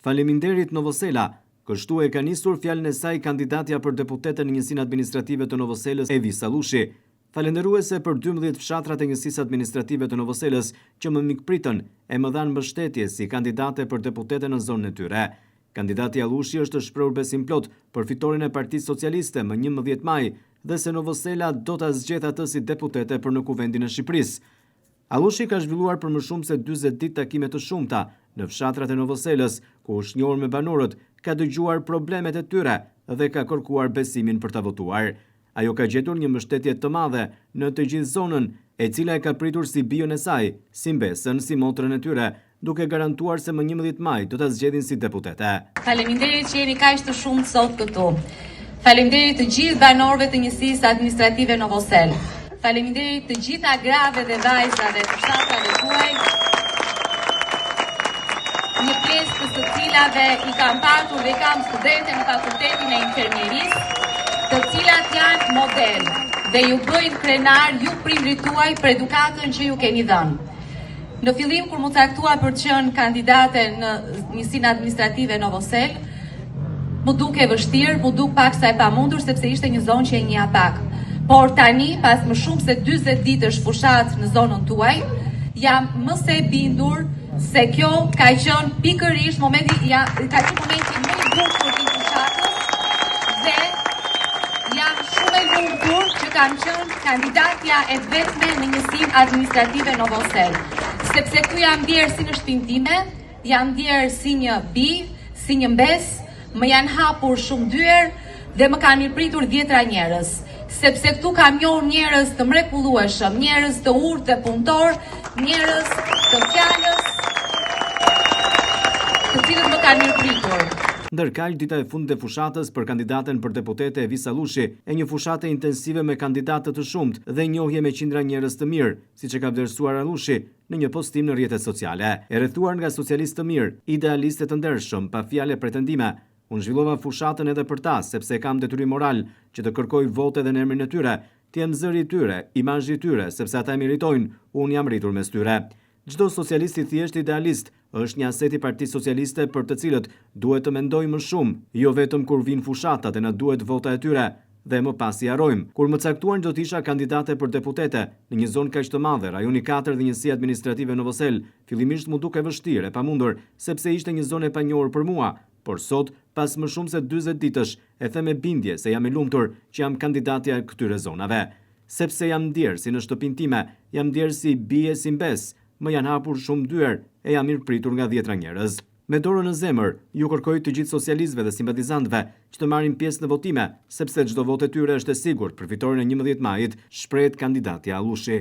Faleminderit Novosela, kështu e ka nisur fjalën e saj kandidatja për deputete në Njësinë Administrative të Novoselës Evi Sallushi, falenderuese për 12 fshatrat e Njësisë Administrative të Novoselës që më mikpritën e më dhanë mbështetje si kandidate për deputete në zonën e tyre. Kandidati Allushi është shprehur besim plot për fitoren e Partisë Socialiste më 11 maj dhe se Novosela do ta zgjedhë atë si deputete për në Kuvendin e Shqipërisë. Allushi ka zhvilluar për më shumë se 40 ditë takime të shumta në fshatrat e Novoselës, ku është njohur me banorët, ka dëgjuar problemet e tyre dhe ka kërkuar besimin për ta votuar. Ajo ka gjetur një mbështetje të madhe në të gjithë zonën, e cila e ka pritur si bijën e saj, si mbesën, si motrën e tyre, duke garantuar se më 11 maj do ta zgjedhin si deputete. Faleminderit që jeni kaq të shumë sot këtu. Faleminderit të gjithë banorëve të Njësisë Administrative Novosel. Faleminderit të gjitha grave dhe vajzave të fshatrave tuaj, një pjesë të së cilave i kam patur dhe kam studente në Fakultetin e Infermierisë, të cilat janë model dhe ju bëjnë krenar ju prindrit tuaj për edukatën që ju keni dhënë. Në fillim kur më caktua për të qenë kandidate në Njësinë Administrative Novosel, më duke vështirë, më duk pak sa e pamundur sepse ishte një zonë që e njeh pak. Por tani, pas më shumë se 40 ditësh fushat në zonën tuaj, jam më se bindur se kjo ka qenë pikërisht momenti më i bukur i fushatës dhe jam shumë e lumtur që kam qenë kandidatja e vetme në Njësinë Administrative Novosel. Sepse këtu jam ndjerë si në shtëpinë time, jam ndjerë si një bi, si një mbes, më janë hapur shumë dyer dhe më kanë mirëpritur 10 njerëz. Sepse këtu kam njohur njerëz të mrekullueshëm, njerëz të urtë dhe punëtor, njerëz të fjalës, të cilët më kanë mirëpritur. Ndërkaq, dita e fundit e fushatës për kandidaten për deputete Evi Sallushi e një fushate intensive me kandidatë të shumt dhe njohje me qindra njerëz të mirë, siç e ka vlerësuar Allushi në një postim në rrjetet sociale. E rrethuar nga socialistë të mirë, idealistë të ndershëm, pa fjalë pretendime, unë zhvillova fushatën edhe për ta, sepse kam detyrim moral që të kërkoj vote dhe në emrin e tyre, të jem zëri i tyre, imazhi i tyre, sepse ata e meritojnë, unë jam rritur mes tyre. Çdo socialist i thjesht idealist është një aset i Partisë Socialiste për të cilët duhet të mendojmë më shumë, jo vetëm kur vijnë fushatat e na duhet vota e tyre, dhe më pas i harrojmë. Kur më caktuan do të isha kandidate për deputete në një zonë kaq të madhe, rajoni 4 dhe Njësia Administrative Novosel, fillimisht më duke vështirë e pamundur, sepse ishte një zonë e panjohur për mua, por sot, pas më shumë se 40 ditësh, e them me bindje se jam i lumtur që jam kandidatja e këtyre zonave. Sepse jam ndjerë si në shtëpinë time, jam ndjerë si bie si mbes, më janë hapur shumë dyer e jam mirëpritur nga 10 njerëz. Me dorën në zemër, ju kërkoj të gjithë socialistëve dhe simpatizantëve që të marrin pjesë në votime, sepse çdo votë e tyre është e sigurt për fitoren e 11 majit, shprehet kandidati Allushi.